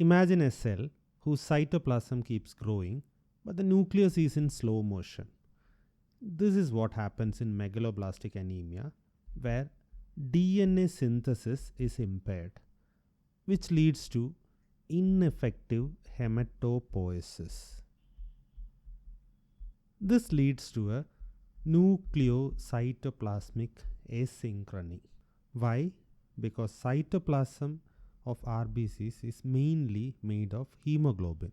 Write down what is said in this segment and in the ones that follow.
Imagine a cell whose cytoplasm keeps growing, but the nucleus is in slow motion. This is what happens in megaloblastic anemia, where DNA synthesis is impaired, which leads to ineffective hematopoiesis. This leads to a nucleocytoplasmic asynchrony. Why? Because cytoplasm of RBCs is mainly made of hemoglobin,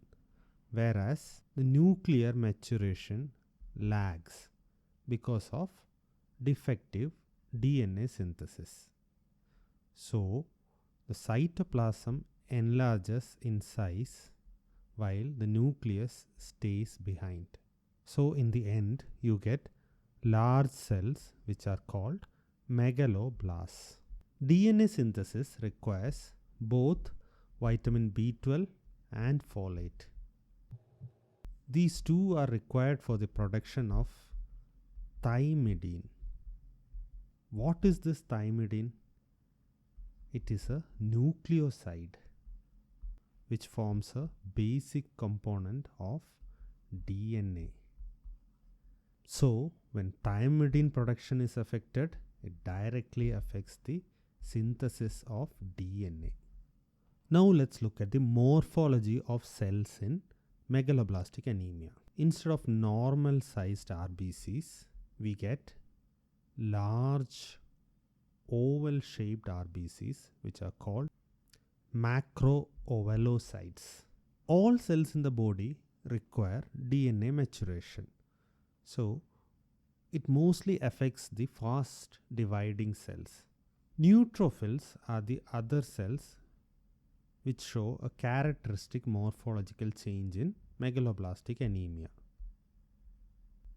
whereas the nuclear maturation lags because of defective DNA synthesis. So, the cytoplasm enlarges in size while the nucleus stays behind. So, in the end, you get large cells which are called megaloblasts. DNA synthesis requires both vitamin B12 and folate. These two are required for the production of thymidine. What is this thymidine? It is a nucleoside which forms a basic component of DNA. So, when thymidine production is affected, it directly affects the synthesis of DNA. Now let's look at the morphology of cells in megaloblastic anemia. Instead of normal sized RBCs, we get large oval shaped RBCs which are called macroovelocytes. All cells in the body require DNA maturation. So, it mostly affects the fast dividing cells. Neutrophils are the other cells which show a characteristic morphological change in megaloblastic anemia.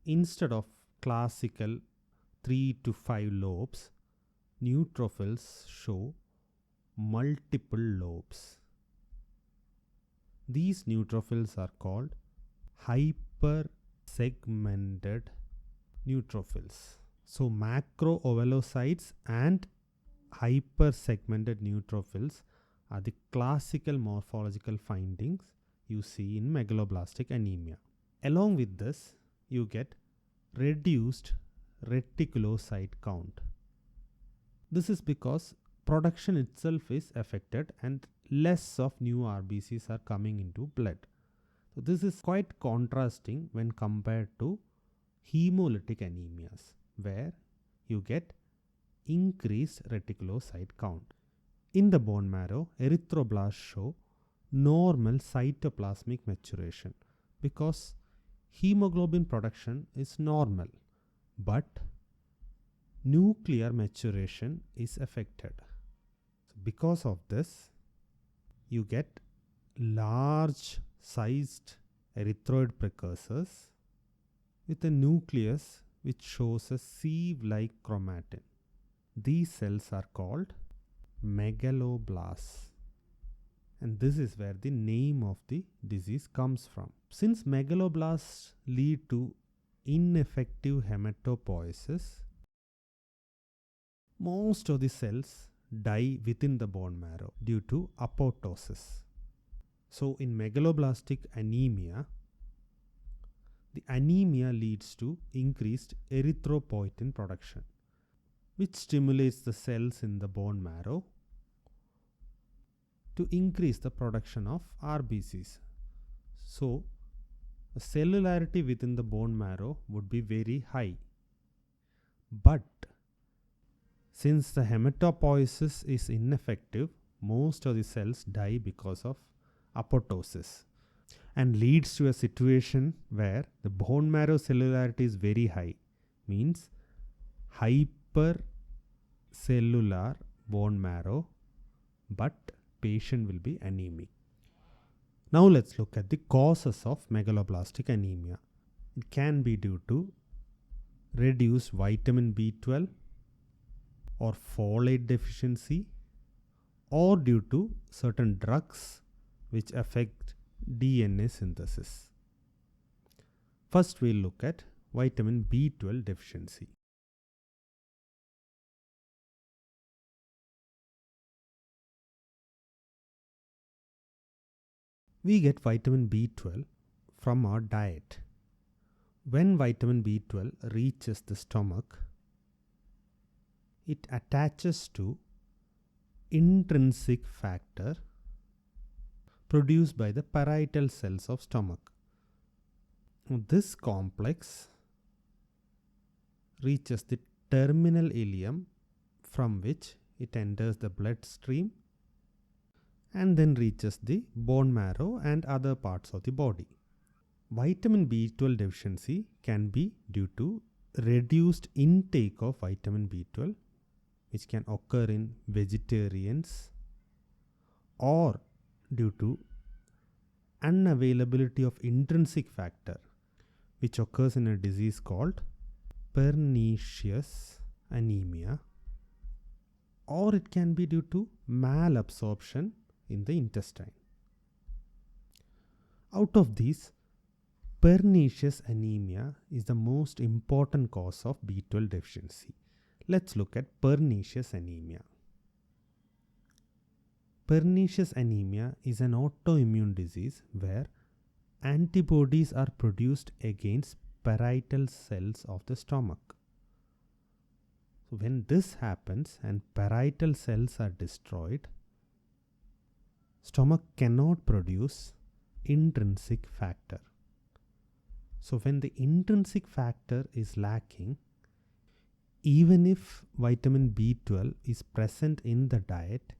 Instead of classical 3 to 5 lobes, neutrophils show multiple lobes. These neutrophils are called hypersegmented neutrophils. So, macroovelocytes and hypersegmented neutrophils are the classical morphological findings you see in megaloblastic anemia. Along with this, you get reduced reticulocyte count. This is because production itself is affected and less of new RBCs are coming into blood. So this is quite contrasting when compared to hemolytic anemias, where you get increased reticulocyte count. In the bone marrow, erythroblasts show normal cytoplasmic maturation because hemoglobin production is normal, but nuclear maturation is affected. So because of this, you get large sized erythroid precursors with a nucleus which shows a sieve-like chromatin. These cells are called megaloblasts, and this is where the name of the disease comes from. Since megaloblasts lead to ineffective hematopoiesis, most of the cells die within the bone marrow due to apoptosis. So in megaloblastic anemia, the anemia leads to increased erythropoietin production, which stimulates the cells in the bone marrow to increase the production of RBCs. So, the cellularity within the bone marrow would be very high. But since the hematopoiesis is ineffective, most of the cells die because of apoptosis and leads to a situation where the bone marrow cellularity is very high, means hypercellular bone marrow, but patient will be anemic. Now let's look at the causes of megaloblastic anemia. It can be due to reduced vitamin B12 or folate deficiency, or due to certain drugs which affect DNA synthesis. First, we'll look at vitamin B12 deficiency. We get vitamin B12 from our diet. When vitamin B12 reaches the stomach, it attaches to intrinsic factor produced by the parietal cells of stomach. This complex reaches the terminal ileum, from which it enters the bloodstream and then reaches the bone marrow and other parts of the body. Vitamin B12 deficiency can be due to reduced intake of vitamin B12, which can occur in vegetarians, or due to unavailability of intrinsic factor, which occurs in a disease called Pernicious anemia, or it can be due to malabsorption in the intestine. Out of these, Pernicious anemia is the most important cause of B12 deficiency. Let's look at pernicious anemia. Pernicious anemia is an autoimmune disease where antibodies are produced against parietal cells of the stomach. So when this happens and parietal cells are destroyed, stomach cannot produce intrinsic factor. So when the intrinsic factor is lacking, even if vitamin B12 is present in the diet,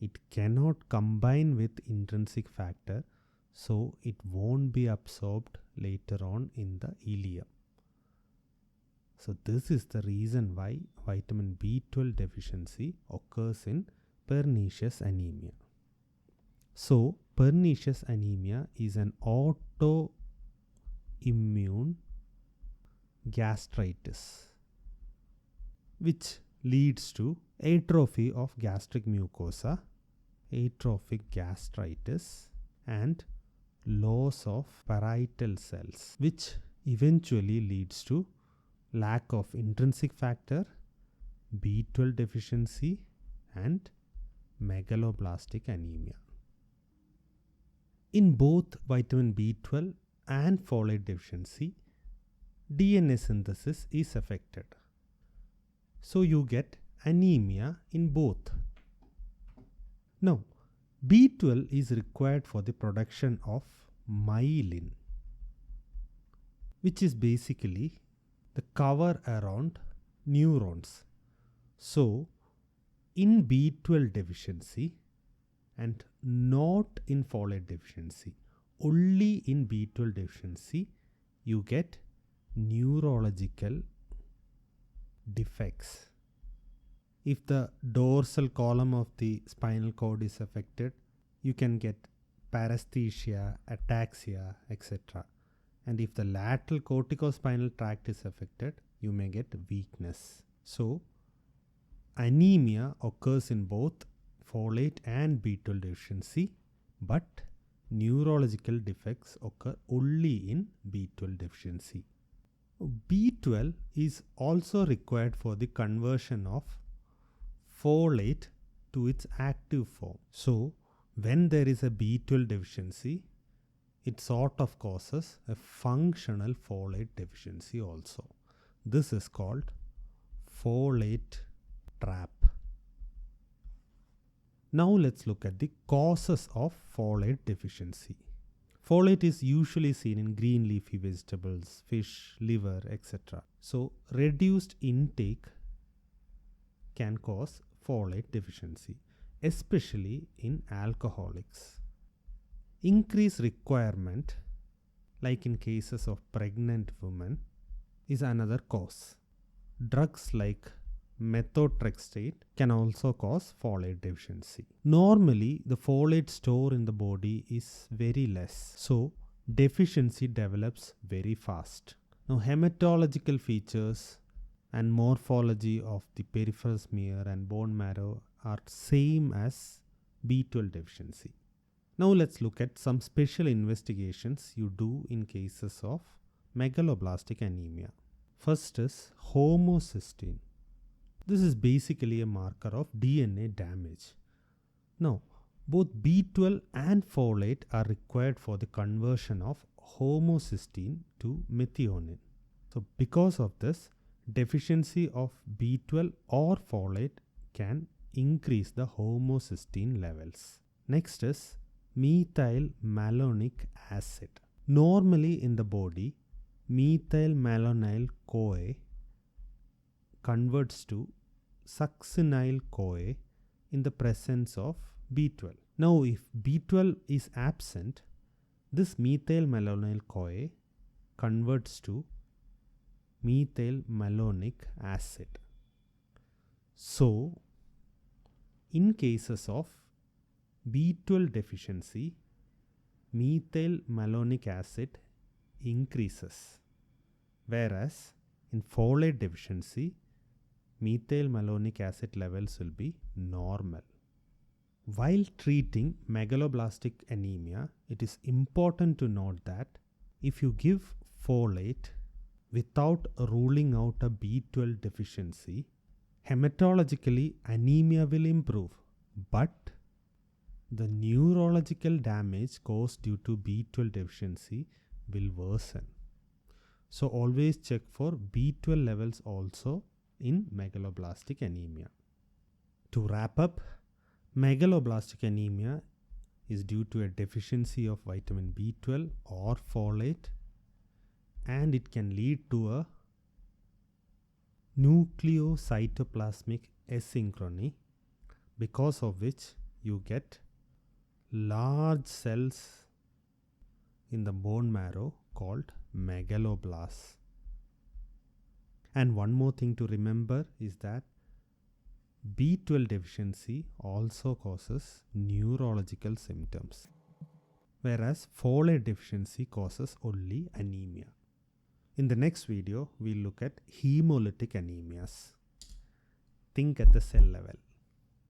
it cannot combine with intrinsic factor, so it won't be absorbed later on in the ileum. So this is the reason why vitamin B12 deficiency occurs in pernicious anemia. So pernicious anemia is an autoimmune gastritis, which leads to atrophy of gastric mucosa, atrophic gastritis, and loss of parietal cells, which eventually leads to lack of intrinsic factor, B12 deficiency, and megaloblastic anemia. In both vitamin B12 and folate deficiency, DNA synthesis is affected. So you get anemia in both. Now, B12 is required for the production of myelin, which is basically the cover around neurons. So, in B12 deficiency and not in folate deficiency, only in B12 deficiency, you get neurological defects. If the dorsal column of the spinal cord is affected, you can get paresthesia, ataxia, etc. And if the lateral corticospinal tract is affected, you may get weakness. So, anemia occurs in both folate and B12 deficiency, but neurological defects occur only in B12 deficiency. B12 is also required for the conversion of folate to its active form. So, when there is a B12 deficiency, it sort of causes a functional folate deficiency also. This is called folate trap. Now let's look at the causes of folate deficiency. Folate is usually seen in green leafy vegetables, fish, liver, etc. So reduced intake can cause folate deficiency, especially in alcoholics. Increased requirement, like in cases of pregnant women, is another cause. Drugs like methotrexate can also cause folate deficiency. Normally, the folate store in the body is very less, so deficiency develops very fast. Now, hematological features and morphology of the peripheral smear and bone marrow are same as B12 deficiency. Now let's look at some special investigations you do in cases of megaloblastic anemia. First is homocysteine. This is basically a marker of DNA damage. Now, Both B12 and folate are required for the conversion of homocysteine to methionine. So because of this, deficiency of B12 or folate can increase the homocysteine levels. Next is methyl malonic acid. Normally in the body, methyl malonyl CoA converts to succinyl CoA in the presence of B12. Now if B12 is absent, this methyl malonyl CoA converts to methyl malonic acid. So in cases of B12 deficiency, methyl malonic acid increases, whereas in folate deficiency, methyl malonic acid levels will be normal. While treating megaloblastic anemia, it is important to note that if you give folate without ruling out a B12 deficiency, hematologically anemia will improve, but the neurological damage caused due to B12 deficiency will worsen. So always check for B12 levels also in megaloblastic anemia. To wrap up, megaloblastic anemia is due to a deficiency of vitamin B12 or folate, and it can lead to a nucleocytoplasmic asynchrony, because of which you get large cells in the bone marrow called megaloblasts. And one more thing to remember is that B12 deficiency also causes neurological symptoms, whereas folate deficiency causes only anemia. In the next video, we'll look at hemolytic anemias. Think at the cell level.